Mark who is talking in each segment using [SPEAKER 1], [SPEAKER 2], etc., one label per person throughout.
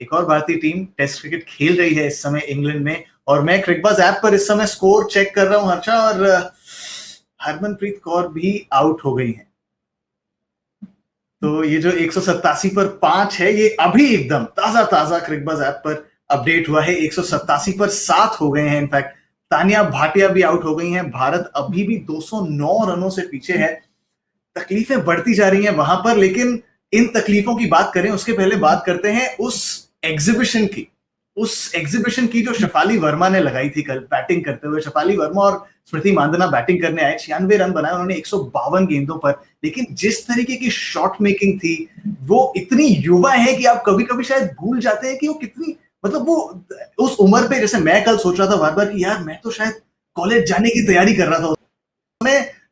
[SPEAKER 1] एक और भारतीय टीम टेस्ट क्रिकेट खेल रही है इस समय इंग्लैंड में, और मैं क्रिकबज़ ऐप पर इस समय स्कोर चेक कर रहा हूं हर्षा, और हरमनप्रीत कौर भी आउट हो गई हैं। तो ये जो 187 पर 5 है, ये अभी एकदम ताजा क्रिकबज़ ऐप पर अपडेट हुआ है। 187 पर 7 हो गए हैं। इनफैक्ट तानिया भाटिया भी आउट हो गई हैं। भारत अभी भी 209 रनों से पीछे है। तकलीफें बढ़ती जा रही हैं वहां पर, लेकिन इन तकलीफों की बात करें उसके पहले बात करते हैं उस एग्जीबिशन की जो शेफाली वर्मा ने लगाई थी कल बैटिंग करते हुए। शेफाली वर्मा और स्मृति मांदना बैटिंग करने आए, 96 रन बनाए उन्होंने 152 गेंदों पर, लेकिन जिस तरीके की शॉट मेकिंग थी, वो इतनी युवा है कि आप कभी कभी शायद भूल जाते हैं कि वो कितनी, मतलब वो उस उम्र पे, जैसे मैं कल सोच रहा था बार बार कि यार मैं तो शायद कॉलेज जाने की तैयारी कर रहा था।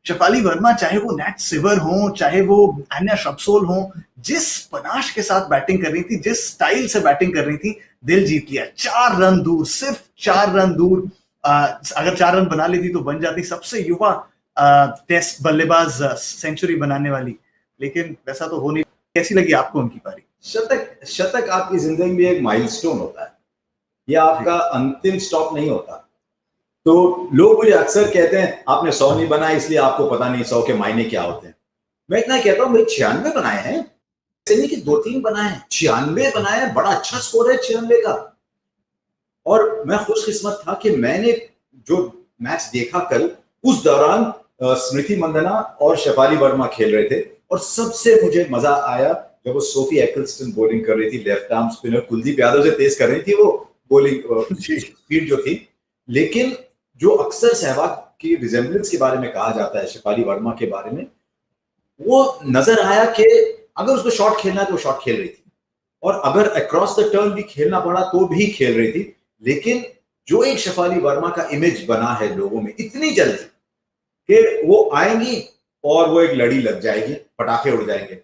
[SPEAKER 1] शेफाली वर्मा, चाहे वो नैट सिवर हो, चाहे वो एन्या शब्सोल हो, जिस पनाश के साथ बैटिंग कर रही थी, जिस स्टाइल से बैटिंग कर रही थी, दिल जीत लिया। 4 रन दूर, सिर्फ 4 रन दूर। अगर 4 रन बना लेती तो बन जाती सबसे युवा टेस्ट बल्लेबाज सेंचुरी बनाने वाली, लेकिन वैसा तो हो नहीं। कैसी लगी आपको उनकी पारी?
[SPEAKER 2] शतक आपकी जिंदगी में एक माइलस्टोन होता है, यह आपका अंतिम स्टॉप नहीं होता। तो लोग मुझे अक्सर कहते हैं आपने 100 नहीं बनाया इसलिए आपको पता नहीं 100 के मायने क्या होते हैं। मैं इतना कहता हूं, मेरे 96 बनाए हैं, ऐसे नहीं कि 2-3 बनाए हैं, 96 बनाए हैं। बड़ा अच्छा स्कोर है 96 का। और मैं खुशकिस्मत था कि मैंने जो मैच देखा कल, उस दौरान स्मृति मंदना और शेफाली वर्मा खेल रहे थे, और सबसे मुझे मजा आया जब वो सोफी एक्लस्टन बॉलिंग कर रही थी, left arm spinner Kuldeep Yadav से तेज कर रही थी वो बॉलिंग स्पीड जो थी। लेकिन जो अक्सर सहवाग की रिजेम्बलेंस के बारे में कहा जाता है शेफाली वर्मा के बारे में, वो नजर आया कि अगर उसको शॉट खेलना है तो शॉट खेल रही थी, और अगर अक्रॉस द टर्न भी खेलना पड़ा तो भी खेल रही थी। लेकिन जो एक शेफाली वर्मा का इमेज बना है लोगों में इतनी जल्दी कि वो आएंगी और वो एक लड़ी लग जाएगी, पटाखे उड़ जाएंगे।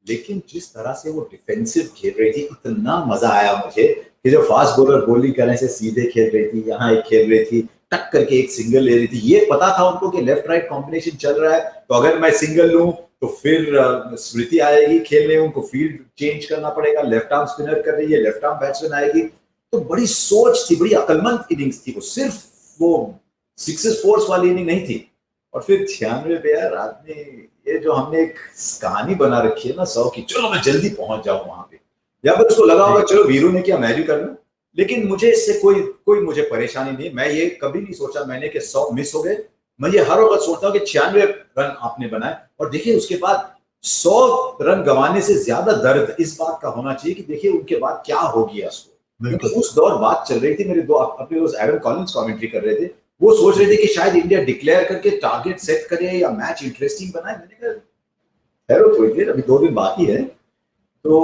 [SPEAKER 2] लेकिन जिस तरह से वो डिफेंसिव खेल रही थी, इतना मजा आया मुझे कि जो फास्ट बॉलर बॉलिंग करने से सीधे खेल रही थी, यहाँ एक खेल रही थी, टक करके एक सिंगल ले रही थी। ये पता था उनको कि लेफ्ट राइट कॉम्बिनेशन चल रहा है, तो अगर मैं सिंगल लूं तो फिर स्मृति आएगी खेलने, उनको फील्ड चेंज करना पड़ेगा, लेफ्ट आर्म स्पिनर कर रही है, लेफ्ट आर्म बैट्समैन आएगी। तो बड़ी सोच थी, बड़ी अकलमंद इनिंग्स थी वो, सिर्फ वो सिक्सेस फोर्स वाली इनिंग नहीं थी। और फिर 96 पे यार आदमी, ये जो हमने एक कहानी बना रखी है ना 100 की, चलो मैं जल्दी पहुंच जाऊं वहां पे, या फिर उसको लगा होगा चलो वीरू ने किया मैं भी कर लूं। लेकिन मुझे इससे कोई मुझे परेशानी नहीं। मैं ये कभी नहीं सोचा मैंने कि 100 मिस हो गए। मैं ये हर वक्त सोचता हूँ कि 96 रन आपने बनाए, और देखिए उसके बाद 100 रन गंवाने से ज्यादा दर्द इस बात का होना चाहिए कि देखिए उनके बाद क्या हो गया उसको। क्योंकि उस दौर बात चल रही थी, मेरे दो अपने दोस्त एरन कॉलिंस कमेंट्री कर रहे थे, वो सोच रहे थे कि शायद इंडिया डिक्लेयर करके टारगेट सेट करे या मैच इंटरेस्टिंग बनाए। मैंने कहा ठहरो थोड़ी देर, अभी 2 दिन बाकी है। तो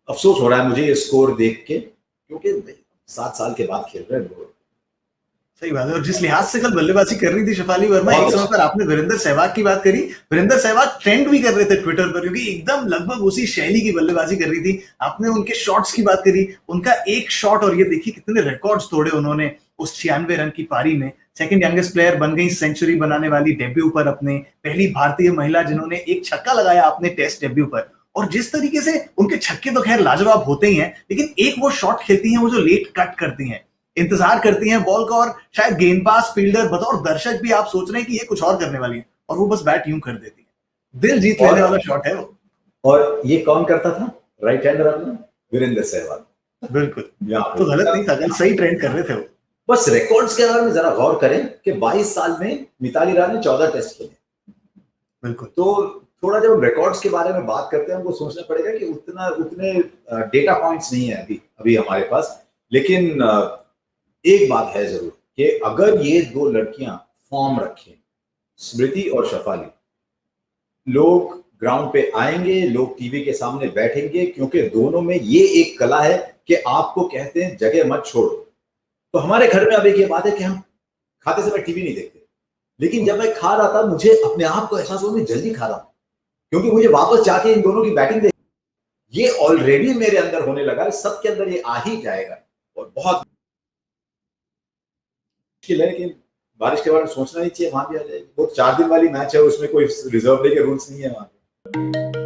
[SPEAKER 2] अफसोस हो रहा है मुझे ये स्कोर देख के, क्योंकि 7 साल के बाद खेल रहे हैं लोग।
[SPEAKER 1] सही बात है। और जिस लिहाज से कल बल्लेबाजी कर रही थी शेफाली वर्मा, एक समय पर आपने वीरेंद्र सहवाग की बात करी, वीरेंद्र सहवाग ट्रेंड भी कर रहे थे ट्विटर पर, क्योंकि एकदम लगभग उसी शैली की बल्लेबाजी कर रही थी। आपने उनके शॉट्स की बात करी, उनका एक शॉट, और ये देखिए कितने रिकॉर्ड्स तोड़े उन्होंने उस 96 रन की पारी में। सेकंड यंगेस्ट प्लेयर बन गई सेंचुरी बनाने वाली डेब्यू पर, अपने पहली भारतीय महिला जिन्होंने एक छक्का लगाया अपने टेस्ट डेब्यू पर। और जिस तरीके से उनके छक्के तो खैर लाजवाब होते ही हैं, लेकिन एक वो शॉट खेलती हैं वो जो लेट कट करती हैं, इंतजार करती हैं बॉल का, और शायद गेंदबाज, फील्डर, बतौर दर्शक भी आप सोच रहे हैं कि ये कुछ और करने वाली है, और वो बस बैट यूं कर देती है। दिल जीत लेने वाला शॉट है वो।
[SPEAKER 2] और ये कौन करता था राइट हैंडर अपना? वीरेंद्र सहवाग।
[SPEAKER 1] बिल्कुल, तो गलत नहीं था, सही ट्रेंड कर रहे थे वो।
[SPEAKER 2] बस रिकॉर्ड्स के बारे में जरा गौर करें कि 22 साल में मिताली राज ने 14 टेस्ट खेले।
[SPEAKER 1] बिल्कुल।
[SPEAKER 2] तो थोड़ा जब रिकॉर्ड्स के बारे में बात करते हैं, हमको सोचना पड़ेगा कि उतने डेटा पॉइंट्स नहीं है अभी हमारे पास। लेकिन एक बात है जरूर कि अगर ये 2 लड़कियां फॉर्म रखें, स्मृति और शेफाली, लोग ग्राउंड पे आएंगे, लोग टीवी के सामने बैठेंगे, क्योंकि दोनों में ये एक कला है कि आपको कहते हैं जगह मत छोड़ो। तो हमारे घर में अब एक ये बात है कि हम खाते समय टीवी नहीं देखते, लेकिन जब मैं खा रहा था मुझे अपने आप को एहसास हुआ मैं जल्दी खा रहा हूं, क्योंकि मुझे वापस जाके इन दोनों की बैटिंग देख, ये ऑलरेडी मेरे अंदर होने लगा है, सबके अंदर ये आ ही जाएगा। और बहुत मुश्किल है कि बारिश के बारे में सोचना ही चाहिए, वहां भी आ जाएगी। वो 4 दिन वाली मैच है, उसमें कोई रिजर्व डे के रूल्स नहीं है वहां पे।
[SPEAKER 1] है।